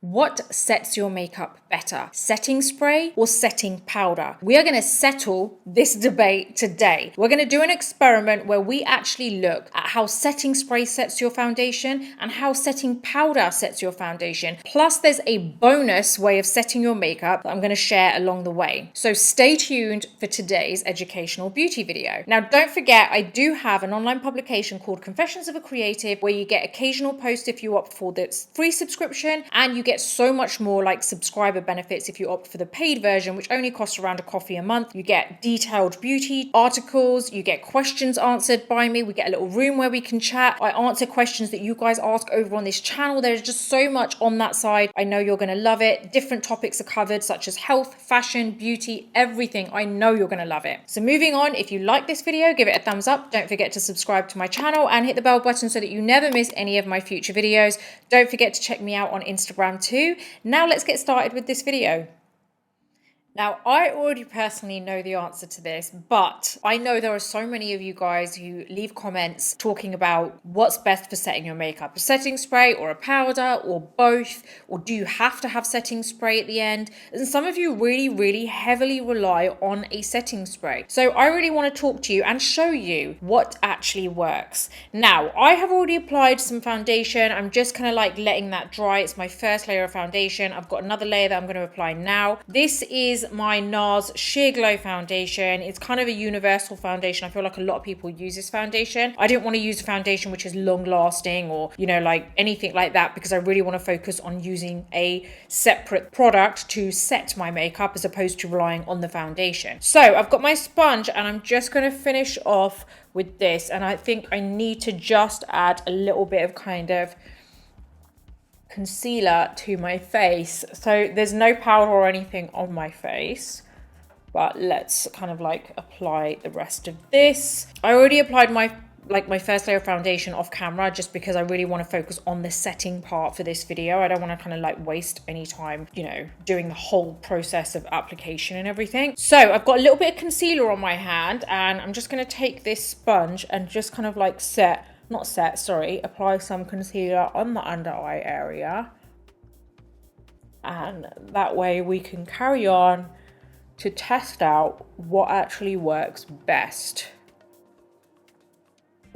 What sets your makeup better? Setting spray or setting powder? We are going to settle this debate today. We're going to do an experiment where we actually look at how setting spray sets your foundation and how setting powder sets your foundation. Plus, there's a bonus way of setting your makeup that I'm going to share along the way. So stay tuned for today's educational beauty video. Now, don't forget, I do have an online publication called Confessions of a Creative where you get occasional posts if you opt for this free subscription, and you get so much more like subscriber benefits if you opt for the paid version, which only costs around a coffee a month. You get detailed beauty articles, you get questions answered by me, we get a little room where we can chat. I answer questions that you guys ask over on this channel. There's just so much on that side. I know you're going to love it. Different topics are covered such as health, fashion, beauty, everything. I know you're going to love it. So moving on, if you like this video, give it a thumbs up. Don't forget to subscribe to my channel and hit the bell button so that you never miss any of my future videos. Don't forget to check me out on Instagram too. Now let's get started with this video. Now, I already personally know the answer to this, but I know there are so many of you guys who leave comments talking about what's best for setting your makeup. A setting spray or a powder or both, or do you have to have setting spray at the end? And some of you really heavily rely on a setting spray. So I really want to talk to you and show you what actually works. Now, I have already applied some foundation. I'm just kind of like letting that dry. It's my first layer of foundation. I've got another layer that I'm going to apply now. This is my NARS Sheer Glow foundation. It's kind of a universal foundation. I feel like a lot of people use this foundation. I didn't want to use a foundation which is long lasting or, you know, like anything like that, because I really want to focus on using a separate product to set my makeup as opposed to relying on the foundation. So I've got my sponge and I'm just going to finish off with this. And I think I need to just add a little bit of kind of concealer to my face. So there's no powder or anything on my face, but let's kind of like apply the rest of this. I already applied my first layer of foundation off camera just because I really want to focus on the setting part for this video. I don't want to kind of like waste any time, you know, doing the whole process of application and everything. So I've got a little bit of concealer on my hand and I'm just going to take this sponge and just kind of like apply some concealer on the under eye area. And that way we can carry on to test out what actually works best.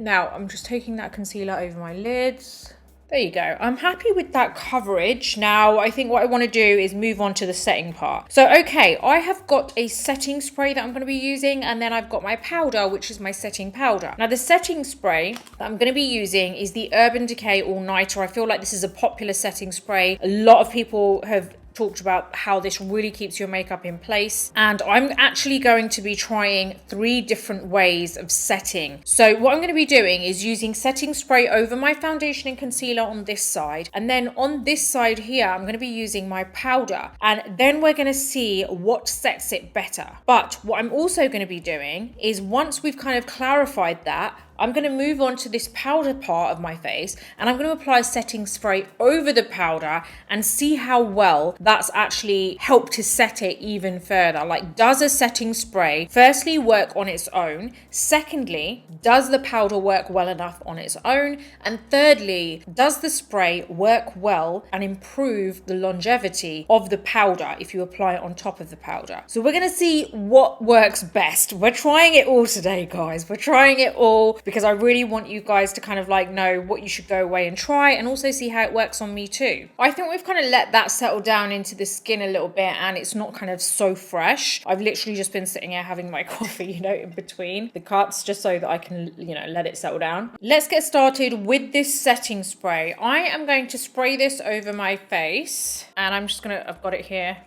Now I'm just taking that concealer over my lids. There you go. I'm happy with that coverage. Now, I think what I want to do is move on to the setting part. So, okay, I have got a setting spray that I'm going to be using, and then I've got my powder, which is my setting powder. Now, the setting spray that I'm going to be using is the Urban Decay All Nighter. I feel like this is a popular setting spray. A lot of people have talked about how this really keeps your makeup in place, and I'm actually going to be trying 3 different ways of setting. So what I'm going to be doing is using setting spray over my foundation and concealer on this side, and then on this side here I'm going to be using my powder, and then we're going to see what sets it better. But what I'm also going to be doing is, once we've kind of clarified that, I'm going to move on to this powder part of my face and I'm going to apply setting spray over the powder and see how well that's actually helped to set it even further. Like, does a setting spray firstly work on its own? Secondly, does the powder work well enough on its own? And thirdly, does the spray work well and improve the longevity of the powder if you apply it on top of the powder? So we're going to see what works best. We're trying it all today, guys. We're trying it all, because I really want you guys to kind of like know what you should go away and try, and also see how it works on me too. I think we've kind of let that settle down into the skin a little bit, and it's not kind of so fresh. I've literally just been sitting here having my coffee, you know, in between the cuts, just so that I can, you know, let it settle down. Let's get started with this setting spray. I am going to spray this over my face, and I'm just gonna, I've got it here.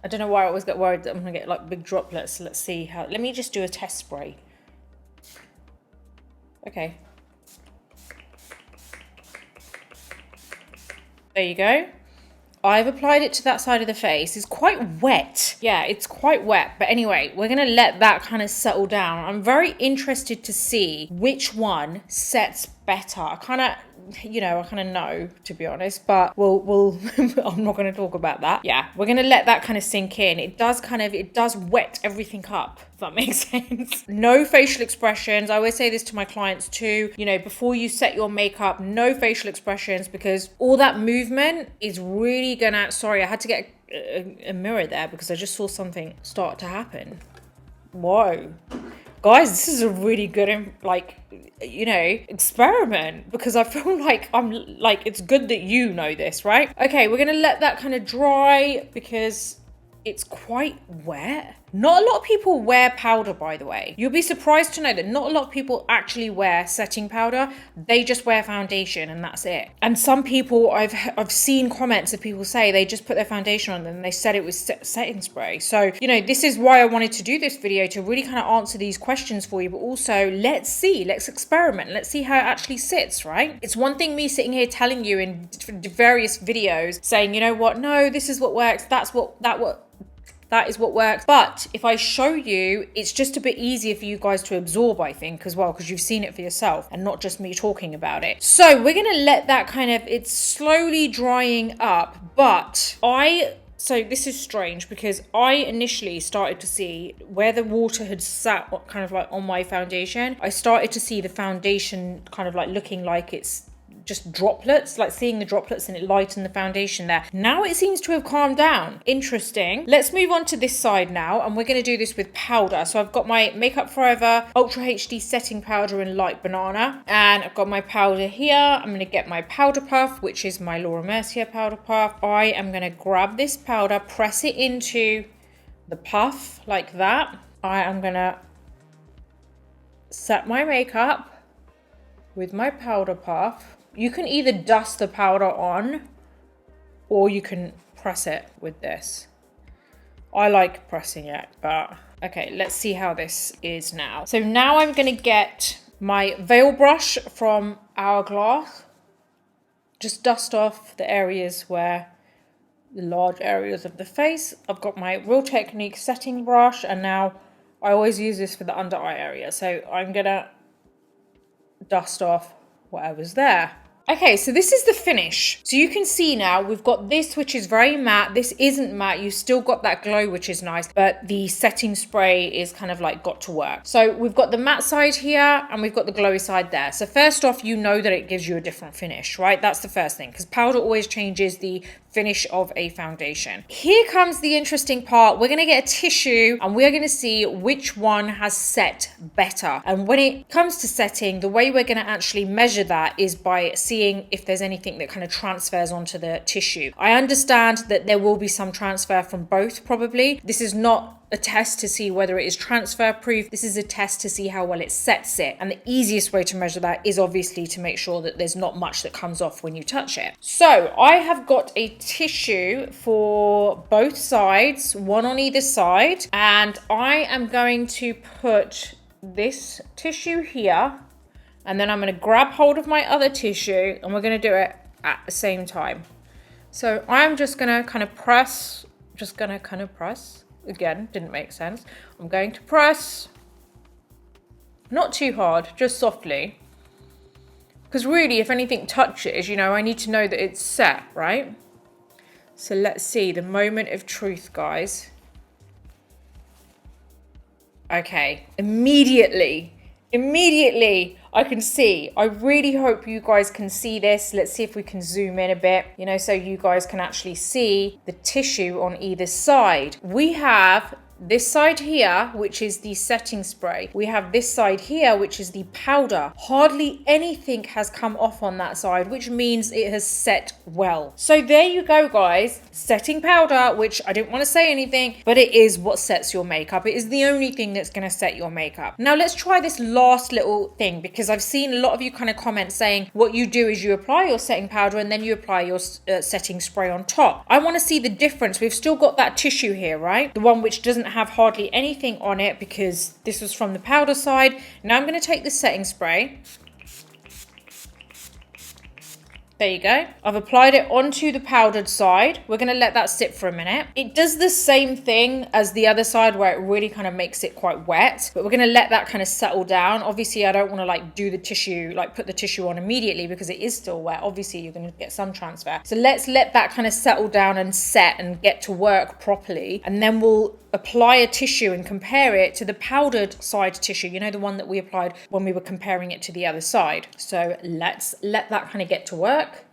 I don't know why I always get worried that I'm gonna get like big droplets. Let's see how, let me just do a test spray. Okay. There you go. I've applied it to that side of the face. It's quite wet. Yeah, it's quite wet. But anyway, we're going to let that kind of settle down. I'm very interested to see which one sets better. I kind of you know, I kind of know, to be honest, but we'll I'm not going to talk about that. Yeah, we're going to let that kind of sink in. It does wet everything up, if that makes sense. No facial expressions. I always say this to my clients too. You know, before you set your makeup, no facial expressions, because all that movement is really gonna, sorry, I had to get a mirror there because I just saw something start to happen. Whoa. Guys, this is a really good, like, you know, experiment, because I feel like it's good that you know this, right? Okay, we're gonna let that kind of dry because it's quite wet. Not a lot of people wear powder, by the way. You'll be surprised to know that not a lot of people actually wear setting powder. They just wear foundation and that's it. And some people, I've seen comments of people say they just put their foundation on and they said it was setting spray. So, you know, this is why I wanted to do this video, to really kind of answer these questions for you, but also let's experiment. Let's see how it actually sits, right? It's one thing me sitting here telling you in various videos saying, you know what, no, this is what works. That is what works. But if I show you, it's just a bit easier for you guys to absorb, I think, as well, because you've seen it for yourself and not just me talking about it. So we're going to let that kind of, it's slowly drying up, but so this is strange because I initially started to see where the water had sat kind of like on my foundation. I started to see the foundation kind of like looking like it's just droplets, like seeing the droplets, and it lightened the foundation there. Now it seems to have calmed down. Interesting. Let's move on to this side now, and we're going to do this with powder. So I've got my Makeup Forever Ultra HD Setting Powder in Light Banana, and I've got my powder here. I'm going to get my powder puff, which is my Laura Mercier powder puff. I am going to grab this powder, press it into the puff like that. I am going to set my makeup with my powder puff. You can either dust the powder on or you can press it with this. I like pressing it, but okay, let's see how this is now. So now I'm going to get my veil brush from Hourglass. Just dust off the areas where the large areas of the face. I've got my Real Technique setting brush, and now I always use this for the under eye area. So I'm going to dust off whatever's there. Okay, so this is the finish. So you can see now we've got this, which is very matte. This isn't matte. You've still got that glow, which is nice, but the setting spray is kind of like got to work. So we've got the matte side here and we've got the glowy side there. So first off, you know that it gives you a different finish, right? That's the first thing, because powder always changes the finish of a foundation. Here comes the interesting part. We're going to get a tissue and we're going to see which one has set better. And when it comes to setting, the way we're going to actually measure that is by seeing if there's anything that kind of transfers onto the tissue. I understand that there will be some transfer from both probably. This is not a test to see whether it is transfer proof. This is a test to see how well it sets it. And the easiest way to measure that is obviously to make sure that there's not much that comes off when you touch it. So I have got a tissue for both sides, one on either side. And I am going to put this tissue here, and then I'm going to grab hold of my other tissue and we're going to do it at the same time. So I'm just going to kind of press, Again, didn't make sense. I'm going to press, not too hard, just softly. Because really, if anything touches, you know, I need to know that it's set, right? So let's see, the moment of truth, guys. Okay, immediately, I can see. I really hope you guys can see this. Let's see if we can zoom in a bit, you know, so you guys can actually see the tissue on either side. We have this side here, which is the setting spray. We have this side here, which is the powder. Hardly anything has come off on that side, which means it has set well. So there you go, guys. Setting powder, which I didn't want to say anything, but it is what sets your makeup. It is the only thing that's going to set your makeup. Now let's try this last little thing, because I've seen a lot of you kind of comment saying what you do is you apply your setting powder and then you apply your setting spray on top. I want to see the difference. We've still got that tissue here, right? The one which doesn't have hardly anything on it because this was from the powder side. Now I'm going to take the setting spray There you go. I've applied it onto the powdered side. We're going to let that sit for a minute. It does the same thing as the other side where it really kind of makes it quite wet, but we're going to let that kind of settle down. Obviously, I don't want to like do the tissue, like put the tissue on immediately because it is still wet. Obviously, you're going to get sun transfer. So let's let that kind of settle down and set and get to work properly. And then we'll apply a tissue and compare it to the powdered side tissue, you know, the one that we applied when we were comparing it to the other side. So let's let that kind of get to work.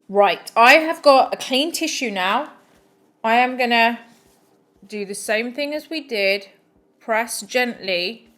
Right, I have got a clean tissue now. I am gonna do the same thing as we did, press gently,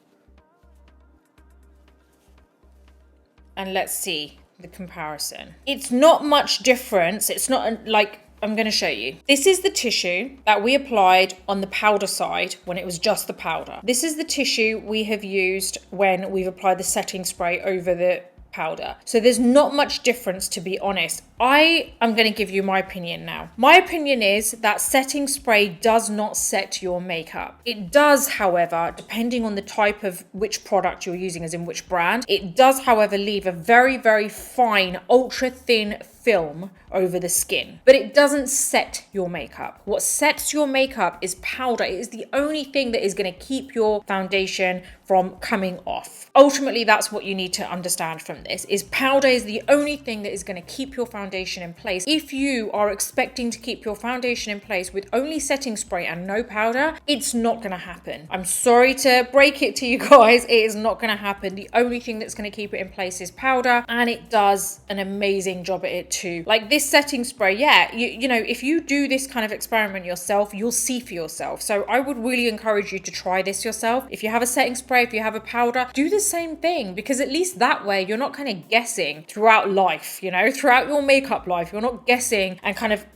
and let's see the comparison. It's not much difference. It's not like, I'm going to show you. This is the tissue that we applied on the powder side when it was just the powder. This is the tissue we have used when we've applied the setting spray over the powder. So there's not much difference, to be honest. I am going to give you my opinion now. My opinion is that setting spray does not set your makeup. It does, however, depending on the type of which product you're using, as in which brand, it does, however, leave a very, very fine, ultra thin film over the skin, but it doesn't set your makeup. What sets your makeup is powder. It is the only thing that is going to keep your foundation from coming off. Ultimately, that's what you need to understand from this, is powder is the only thing that is going to keep your foundation in place. If you are expecting to keep your foundation in place with only setting spray and no powder, it's not going to happen. I'm sorry to break it to you guys, it is not going to happen. The only thing that's going to keep it in place is powder, and it does an amazing job at it too. Like this setting spray, yeah, you know, if you do this kind of experiment yourself, you'll see for yourself. So I would really encourage you to try this yourself. If you have a setting spray, if you have a powder, do the same thing, because at least that way you're not kind of guessing throughout life, you know, throughout your makeup life. You're not guessing and kind of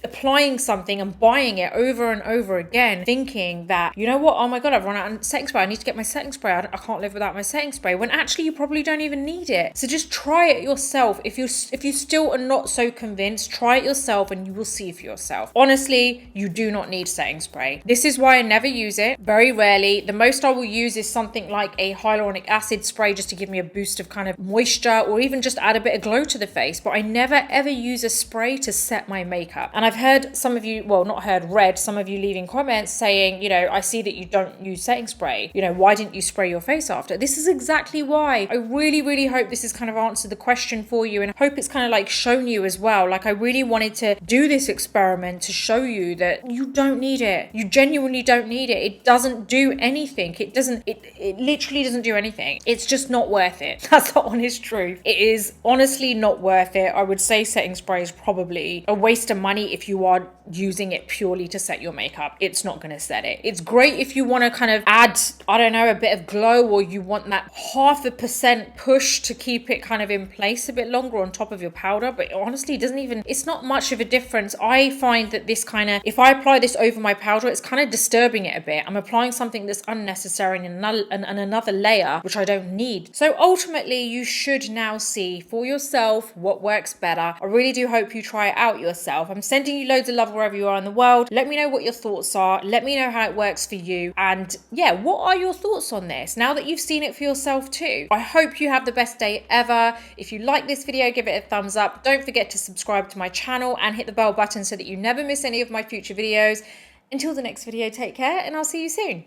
applying something and buying it over and over again, thinking that, you know what, oh my god, I've run out of setting spray, I need to get my setting spray, I can't live without my setting spray, when actually you probably don't even need it. So just try it yourself. If you still are not so convinced, try it yourself and you will see for yourself. Honestly, you do not need setting spray. This is why I never use it, very rarely. The most I will use is something like a hyaluronic acid spray, just to give me a boost of kind of moisture, or even just add a bit of glow to the face, but I never ever use a spray to set my makeup. And I've heard some of you, well, not heard, read some of you leaving comments saying, you know, I see that you don't use setting spray. You know, why didn't you spray your face after? This is exactly why. I really, really hope this has kind of answered the question for you, and I hope it's kind of like shown you as well. Like, I really wanted to do this experiment to show you that you don't need it. You genuinely don't need it. It doesn't do anything. It literally doesn't do anything. It's just not worth it. That's the honest truth. It is honestly not worth it. I would say setting spray is probably a waste of money if you are using it purely to set your makeup. It's not going to set it. It's great if you want to kind of add, I don't know, a bit of glow, or you want that 0.5% push to keep it kind of in place a bit longer on top of your powder, but honestly it doesn't even, it's not much of a difference. I find that this kind of, if I apply this over my powder, it's kind of disturbing it a bit. I'm applying something that's unnecessary and another layer which I don't need. So ultimately you should now see for yourself what works better. I really do hope you try it out yourself. I'm sending you loads of love wherever you are in the world. Let me know what your thoughts are. Let me know how it works for you. And yeah, what are your thoughts on this now that you've seen it for yourself too? I hope you have the best day ever. If you like this video, give it a thumbs up. Don't forget to subscribe to my channel and hit the bell button so that you never miss any of my future videos. Until the next video, take care and I'll see you soon.